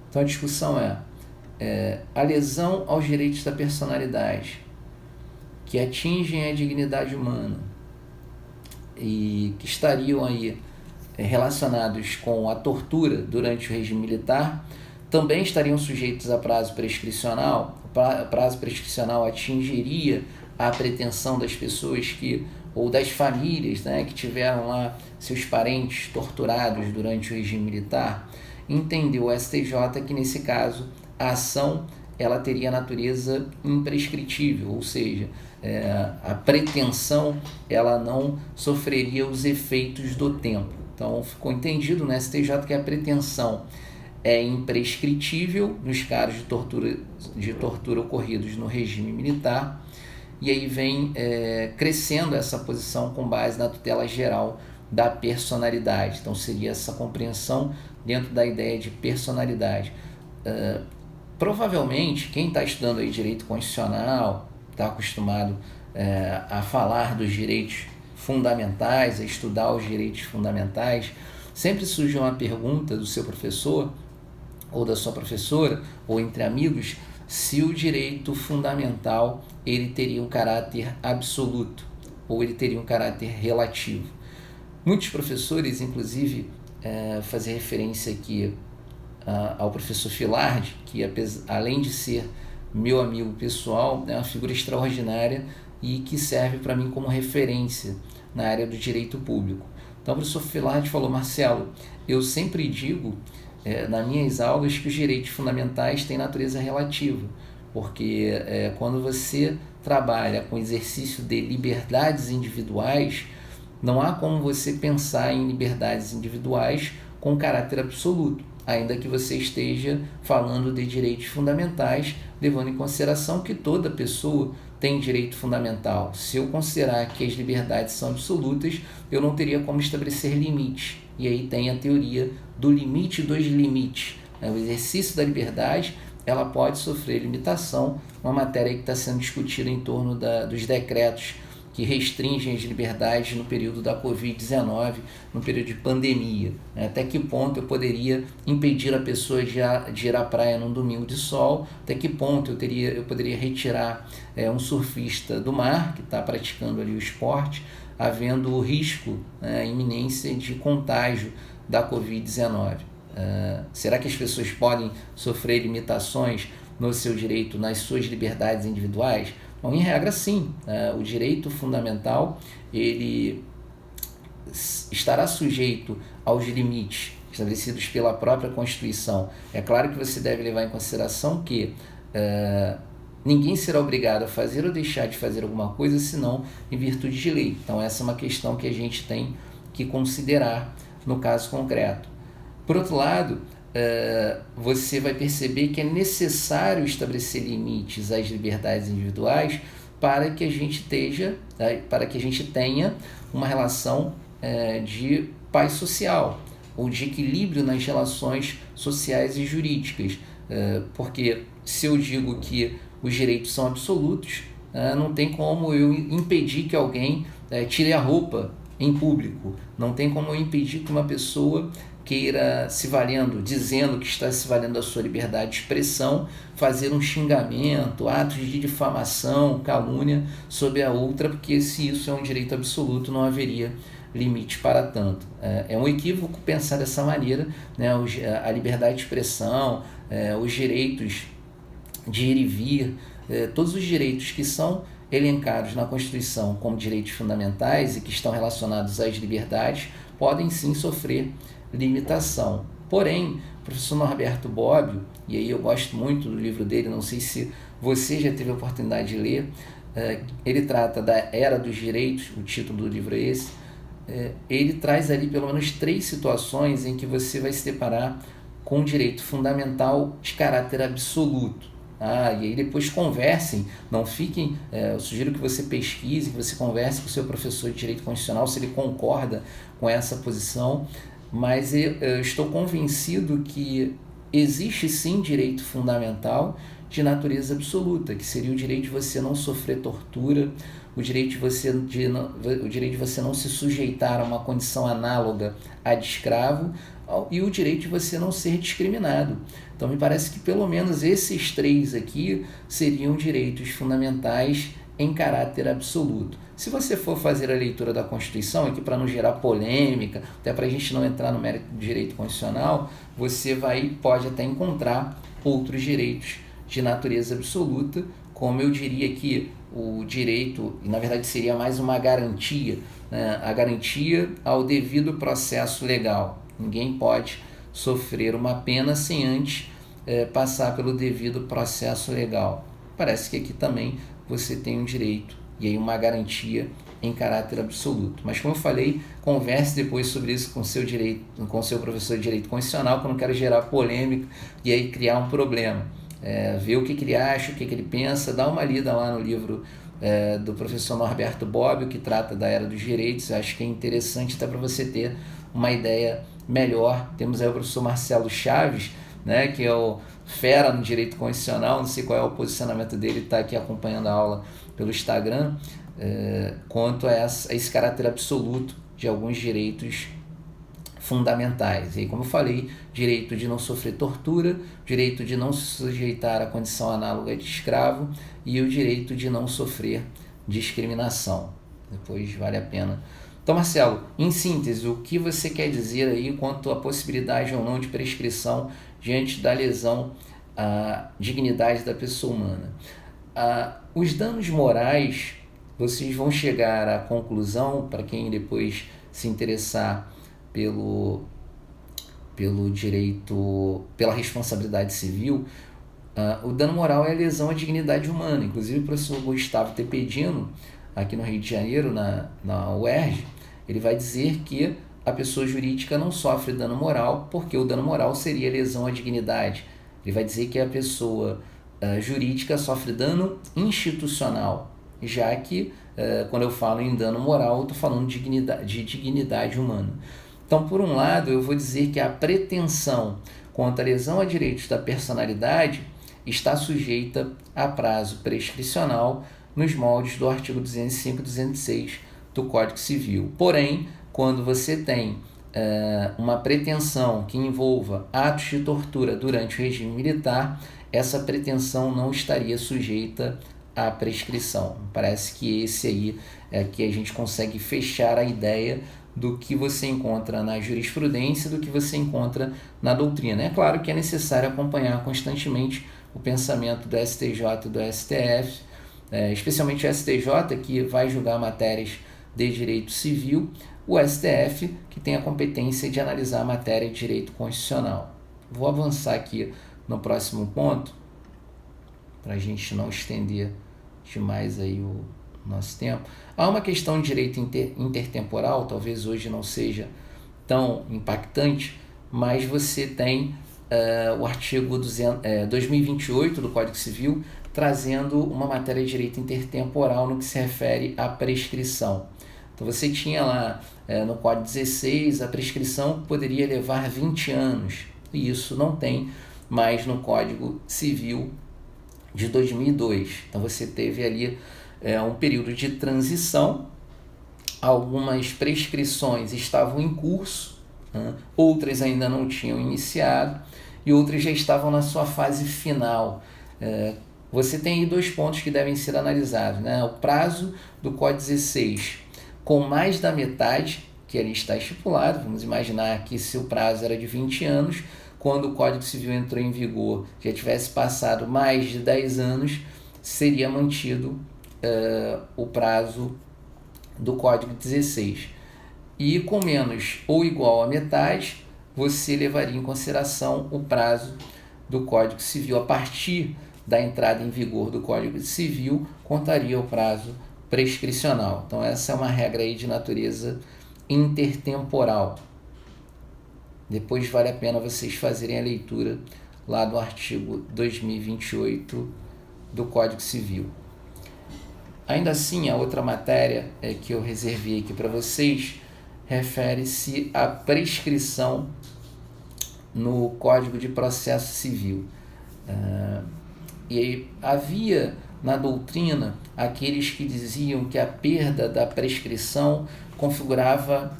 Então a discussão é a lesão aos direitos da personalidade que atingem a dignidade humana e que estariam aí relacionados com a tortura durante o regime militar também estariam sujeitos a prazo prescricional. O prazo prescricional atingiria a pretensão das pessoas ou das famílias, que tiveram lá seus parentes torturados durante o regime militar. Entendeu o STJ que nesse caso a ação ela teria natureza imprescritível, ou seja, a pretensão ela não sofreria os efeitos do tempo. Então ficou entendido no STJ que a pretensão é imprescritível nos casos de tortura ocorridos no regime militar, e aí vem crescendo essa posição com base na tutela geral da personalidade. Então seria essa compreensão dentro da ideia de personalidade. Provavelmente quem está estudando aí direito constitucional, está acostumado a falar dos direitos fundamentais, a estudar os direitos fundamentais, sempre surge uma pergunta do seu professor ou da sua professora, ou entre amigos, se o direito fundamental ele teria um caráter absoluto ou ele teria um caráter relativo. Muitos professores, inclusive, fazem referência aqui ao professor Filardi, que além de ser meu amigo pessoal, é uma figura extraordinária e que serve para mim como referência na área do direito público. Então o professor Filardi falou: Marcelo, eu sempre digo nas minhas aulas que os direitos fundamentais têm natureza relativa, porque quando você trabalha com exercício de liberdades individuais, não há como você pensar em liberdades individuais com caráter absoluto, ainda que você esteja falando de direitos fundamentais, levando em consideração que toda pessoa tem direito fundamental. Se eu considerar que as liberdades são absolutas, eu não teria como estabelecer limites. E aí tem a teoria do limite dos limites. O exercício da liberdade ela pode sofrer limitação, uma matéria que está sendo discutida em torno dos decretos que restringem as liberdades no período da Covid-19, no período de pandemia. Até que ponto eu poderia impedir a pessoa de ir à praia num domingo de sol? Até que ponto eu poderia retirar um surfista do mar, que está praticando ali o esporte, havendo o risco, a iminência de contágio da Covid-19? Será que as pessoas podem sofrer limitações no seu direito, nas suas liberdades individuais? Bom, em regra, sim. O direito fundamental ele estará sujeito aos limites estabelecidos pela própria Constituição. É claro que você deve levar em consideração que ninguém será obrigado a fazer ou deixar de fazer alguma coisa senão em virtude de lei. Então essa é uma questão que a gente tem que considerar no caso concreto. Por outro lado, você vai perceber que é necessário estabelecer limites às liberdades individuais para que a gente tenha uma relação de paz social ou de equilíbrio nas relações sociais e jurídicas, porque se eu digo que os direitos são absolutos, não tem como eu impedir que alguém tire a roupa em público. Não tem como eu impedir que uma pessoa queira, se valendo, dizendo que está se valendo da sua liberdade de expressão, fazer um xingamento, atos de difamação, calúnia sobre a outra, porque se isso é um direito absoluto, não haveria limite para tanto. É um equívoco pensar dessa maneira, né? A liberdade de expressão, os direitos de ir e vir, todos os direitos que são elencados na Constituição como direitos fundamentais e que estão relacionados às liberdades, podem sim sofrer limitação. Porém, o professor Norberto Bobbio, e aí eu gosto muito do livro dele, não sei se você já teve a oportunidade de ler, ele trata da Era dos Direitos, o título do livro é esse. Ele traz ali pelo menos 3 situações em que você vai se deparar com um direito fundamental de caráter absoluto. E aí depois conversem, não fiquem, eu sugiro que você pesquise, que você converse com o seu professor de Direito Constitucional, se ele concorda com essa posição, mas eu estou convencido que existe sim direito fundamental de natureza absoluta, que seria o direito de você não sofrer tortura, o direito de você não se sujeitar a uma condição análoga à de escravo e o direito de você não ser discriminado. Então me parece que pelo menos esses 3 aqui seriam direitos fundamentais em caráter absoluto. Se você for fazer a leitura da Constituição, aqui para não gerar polêmica, até para a gente não entrar no mérito do direito constitucional, você pode até encontrar outros direitos de natureza absoluta, como eu diria que o direito, e na verdade seria mais uma garantia, né? A garantia ao devido processo legal. Ninguém pode sofrer uma pena sem antes passar pelo devido processo legal. Parece que aqui também você tem um direito e aí uma garantia em caráter absoluto. Mas como eu falei, converse depois sobre isso com seu professor de Direito Constitucional, que eu não quero gerar polêmica e aí criar um problema. Ver o que ele acha, o que ele pensa, dá uma lida lá no livro do professor Norberto Bobbio, que trata da Era dos Direitos. Eu acho que é interessante até para você ter uma ideia melhor. Temos aí o professor Marcelo Chaves, né, que é o fera no direito constitucional, não sei qual é o posicionamento dele, está aqui acompanhando a aula pelo Instagram, quanto a esse caráter absoluto de alguns direitos fundamentais. E aí, como eu falei, direito de não sofrer tortura, direito de não se sujeitar à condição análoga de escravo e o direito de não sofrer discriminação. Depois vale a pena. Então, Marcelo, em síntese, o que você quer dizer aí quanto à possibilidade ou não de prescrição diante da lesão à dignidade da pessoa humana? Os danos morais, vocês vão chegar à conclusão, para quem depois se interessar pelo direito, pela responsabilidade civil, o dano moral é a lesão à dignidade humana. Inclusive o professor Gustavo Tepedino, aqui no Rio de Janeiro, na UERJ, ele vai dizer que a pessoa jurídica não sofre dano moral, porque o dano moral seria lesão à dignidade. Ele vai dizer que a pessoa jurídica sofre dano institucional, já que quando eu falo em dano moral, eu estou falando de dignidade humana. Então, por um lado, eu vou dizer que a pretensão quanto à lesão a direitos da personalidade está sujeita a prazo prescricional nos moldes do artigo 205 e 206 do Código Civil. Porém, quando você tem uma pretensão que envolva atos de tortura durante o regime militar, essa pretensão não estaria sujeita à prescrição. Parece que esse aí é que a gente consegue fechar a ideia do que você encontra na jurisprudência, do que você encontra na doutrina. É claro que é necessário acompanhar constantemente o pensamento do STJ e do STF, especialmente o STJ, que vai julgar matérias de direito civil, o STF, que tem a competência de analisar a matéria de direito constitucional. Vou avançar aqui no próximo ponto, para a gente não estender demais aí o nosso tempo. Há uma questão de direito intertemporal, talvez hoje não seja tão impactante, mas você tem o artigo 2028 do Código Civil trazendo uma matéria de direito intertemporal no que se refere à prescrição. Então você tinha lá no Código 16 a prescrição poderia levar 20 anos, e isso não tem mais no Código Civil de 2002. Então você teve ali um período de transição algumas prescrições estavam em curso, né? Outras ainda não tinham iniciado e outras já estavam na sua fase final. Você tem aí 2 pontos que devem ser analisados, né? O prazo do Código 16 com mais da metade que ali está estipulado. Vamos imaginar que se o prazo era de 20 anos, quando o Código Civil entrou em vigor, já tivesse passado mais de 10 anos, seria mantido o prazo do Código 16. E com menos ou igual a metade, você levaria em consideração o prazo do Código Civil. A partir da entrada em vigor do Código Civil, contaria o prazo prescricional. Então essa é uma regra aí de natureza intertemporal. Depois vale a pena vocês fazerem a leitura lá do artigo 2028 do Código Civil. Ainda assim, a outra matéria que eu reservei aqui para vocês refere-se à prescrição no Código de Processo Civil. E havia na doutrina aqueles que diziam que a perda da prescrição configurava,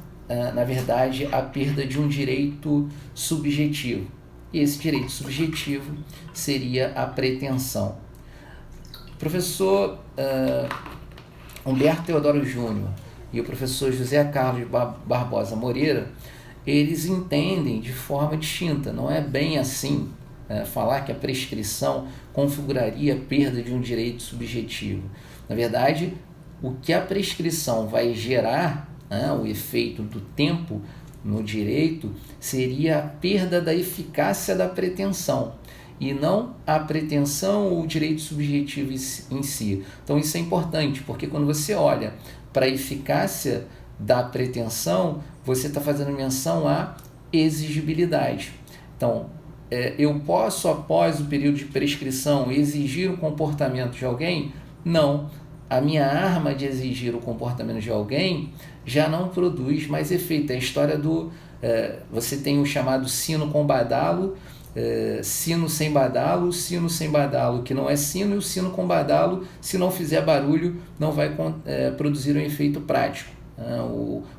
na verdade, a perda de um direito subjetivo. E esse direito subjetivo seria a pretensão. O professor Humberto Teodoro Júnior e o professor José Carlos Barbosa Moreira, eles entendem de forma distinta. Não é bem assim falar que a prescrição configuraria a perda de um direito subjetivo. Na verdade, o que a prescrição vai gerar, o efeito do tempo no direito, seria a perda da eficácia da pretensão, e não a pretensão ou o direito subjetivo em si. Então isso é importante, porque quando você olha para a eficácia da pretensão, você está fazendo menção à exigibilidade. Então, eu posso, após o período de prescrição, exigir o comportamento de alguém? Não. A minha arma de exigir o comportamento de alguém já não produz mais efeito. É a história do... você tem o chamado sino com badalo, sino sem badalo, que não é sino, e o sino com badalo, se não fizer barulho, não vai produzir um efeito prático.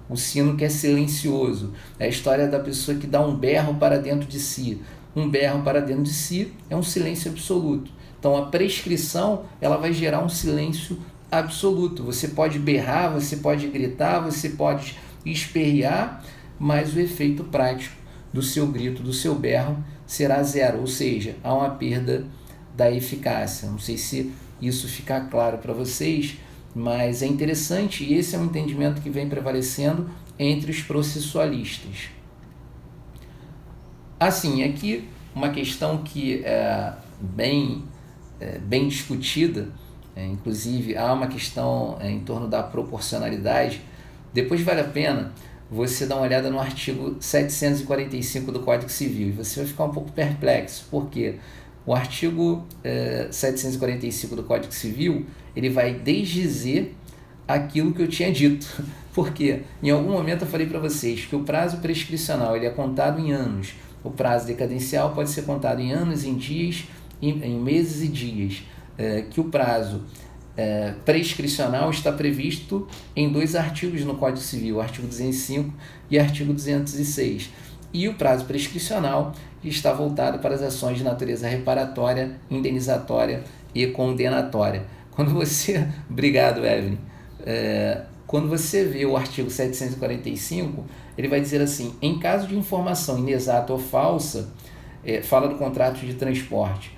O sino que é silencioso. É a história da pessoa que dá um berro para dentro de si. Um berro para dentro de si é um silêncio absoluto. Então a prescrição ela vai gerar um silêncio absoluto. Você pode berrar, você pode gritar, você pode espernear, mas o efeito prático do seu grito, do seu berro, será zero, ou seja, há uma perda da eficácia. Não sei se isso fica claro para vocês, mas é interessante e esse é um entendimento que vem prevalecendo entre os processualistas. Assim, aqui uma questão que é bem discutida, inclusive há uma questão em torno da proporcionalidade. Depois vale a pena você dar uma olhada no artigo 745 do Código Civil e você vai ficar um pouco perplexo, porque o artigo 745 do Código Civil ele vai desdizer aquilo que eu tinha dito, porque em algum momento eu falei para vocês que o prazo prescricional ele é contado em anos, o prazo decadencial pode ser contado em anos, em dias, em meses e dias, que o prazo prescricional está previsto em 2 artigos no Código Civil, artigo 205 e artigo 206. E o prazo prescricional está voltado para as ações de natureza reparatória, indenizatória e condenatória. Quando você... Obrigado, Evelyn. Quando você vê o artigo 745, ele vai dizer assim, em caso de informação inexata ou falsa, fala do contrato de transporte,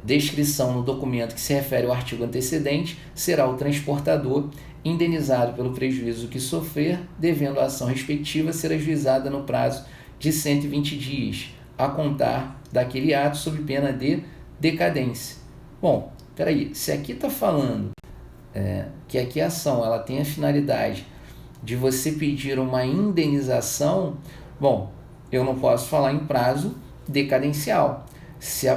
descrição no documento que se refere ao artigo antecedente, será o transportador indenizado pelo prejuízo que sofrer, devendo a ação respectiva ser ajuizada no prazo de 120 dias, a contar daquele ato sob pena de decadência. Bom, peraí, se aqui está falando que aqui a ação ela tem a finalidade de você pedir uma indenização, bom, eu não posso falar em prazo decadencial. Se eu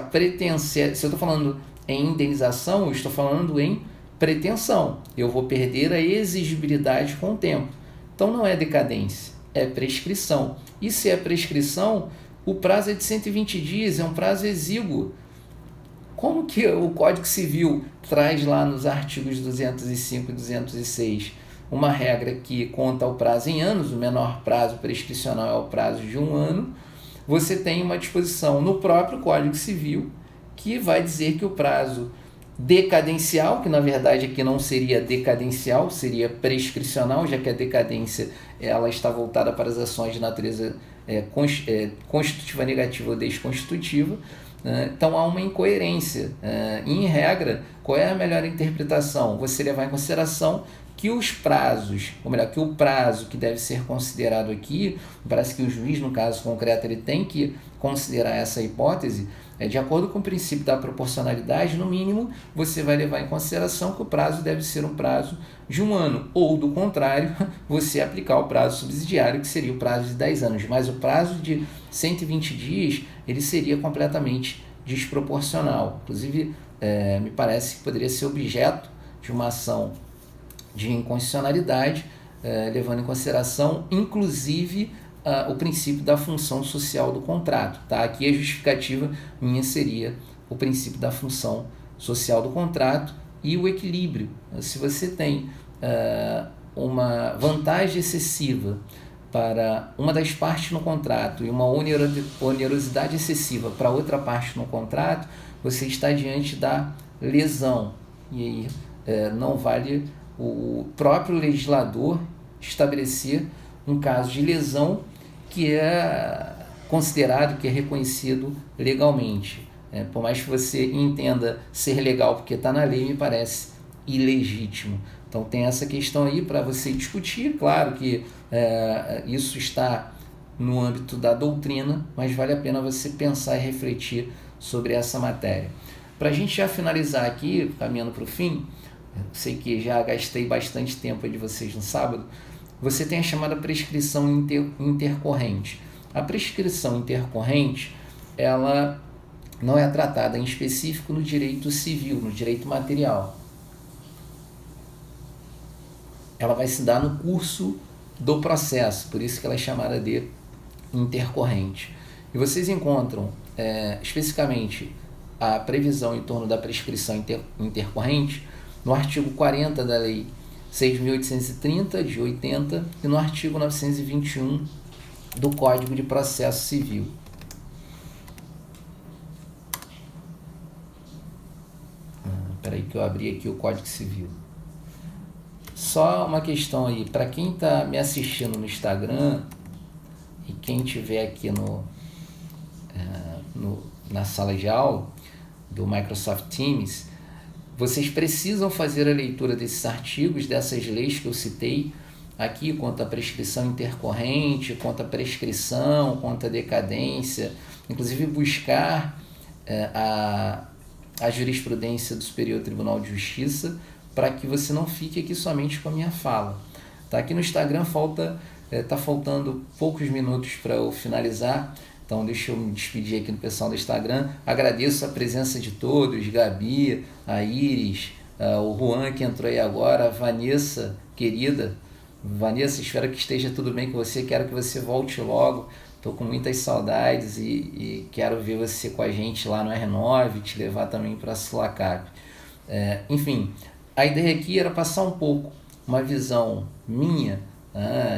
estou falando em indenização, eu estou falando em pretensão. Eu vou perder a exigibilidade com o tempo. Então não é decadência, é prescrição. E se é prescrição, o prazo é de 120 dias, é um prazo exíguo. Como que o Código Civil traz lá nos artigos 205 e 206 uma regra que conta o prazo em anos, o menor prazo prescricional é o prazo de 1 ano, você tem uma disposição no próprio Código Civil que vai dizer que o prazo decadencial, que na verdade aqui não seria decadencial, seria prescricional, já que a decadência ela está voltada para as ações de natureza constitutiva negativa ou desconstitutiva, né? Então há uma incoerência. Em regra, qual é a melhor interpretação? Você levar em consideração que os prazos, ou melhor, que o prazo que deve ser considerado aqui, parece que o juiz, no caso concreto, ele tem que considerar essa hipótese, de acordo com o princípio da proporcionalidade, no mínimo, você vai levar em consideração que o prazo deve ser um prazo de 1 ano, ou do contrário, você aplicar o prazo subsidiário, que seria o prazo de 10 anos, mas o prazo de 120 dias, ele seria completamente desproporcional. Inclusive, me parece que poderia ser objeto de uma ação de inconstitucionalidade, levando em consideração, inclusive, o princípio da função social do contrato. Tá? Aqui a justificativa minha seria o princípio da função social do contrato e o equilíbrio. Se você tem uma vantagem excessiva para uma das partes no contrato e uma onerosidade excessiva para outra parte no contrato, você está diante da lesão. E aí não vale o próprio legislador estabelecer um caso de lesão que é considerado, que é reconhecido legalmente. Por mais que você entenda ser legal porque está na lei, me parece ilegítimo. Então tem essa questão aí para você discutir. Claro que isso está no âmbito da doutrina, mas vale a pena você pensar e refletir sobre essa matéria. Para a gente já finalizar aqui, caminhando para o fim, sei que já gastei bastante tempo de vocês no sábado, você tem a chamada prescrição intercorrente. A prescrição intercorrente, ela não é tratada em específico no direito civil, no direito material. Ela vai se dar no curso do processo, por isso que ela é chamada de intercorrente. E vocês encontram especificamente a previsão em torno da prescrição intercorrente no artigo 40 da Lei 6.830, de 80, e no artigo 921 do Código de Processo Civil. Espera aí que eu abri aqui o Código Civil. Só uma questão aí, para quem está me assistindo no Instagram e quem estiver aqui na sala de aula do Microsoft Teams, vocês precisam fazer a leitura desses artigos, dessas leis que eu citei aqui, quanto à prescrição intercorrente, quanto à prescrição, quanto à decadência, inclusive buscar a jurisprudência do Superior Tribunal de Justiça, para que você não fique aqui somente com a minha fala. Tá? Aqui no Instagram tá faltando poucos minutos para eu finalizar, então deixa eu me despedir aqui no pessoal do Instagram. Agradeço a presença de todos, Gabi, a Iris, o Juan que entrou aí agora, a Vanessa, querida. Vanessa, espero que esteja tudo bem com você, quero que você volte logo, estou com muitas saudades e quero ver você com a gente lá no R9, te levar também para a Sulacap. Enfim, a ideia aqui era passar um pouco uma visão minha,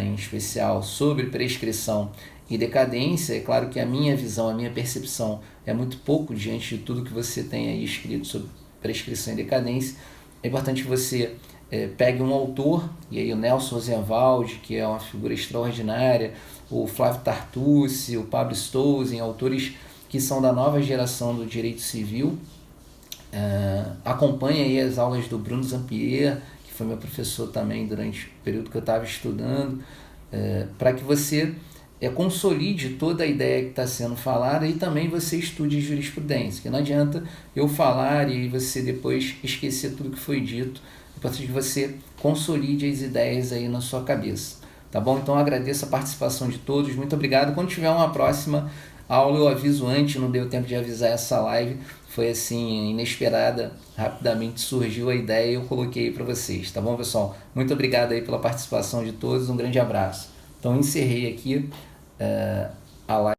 em especial sobre prescrição e decadência. É claro que a minha visão, a minha percepção é muito pouco diante de tudo que você tem aí escrito sobre prescrição e decadência. É importante que você pegue um autor, e aí o Nelson Rosenwald, que é uma figura extraordinária, o Flávio Tartucci, o Pablo Stolzen, autores que são da nova geração do direito civil. Acompanhe aí as aulas do Bruno Zampier, que foi meu professor também durante o período que eu estava estudando, para que você consolide toda a ideia que está sendo falada e também você estude jurisprudência, que não adianta eu falar e você depois esquecer tudo que foi dito. É importante que você consolide as ideias aí na sua cabeça, tá bom? Então eu agradeço a participação de todos, muito obrigado. Quando tiver uma próxima aula eu aviso antes, não deu tempo de avisar essa live, foi assim, inesperada, rapidamente surgiu a ideia e eu coloquei para vocês, tá bom, pessoal? Muito obrigado aí pela participação de todos, um grande abraço. Então encerrei aqui a live.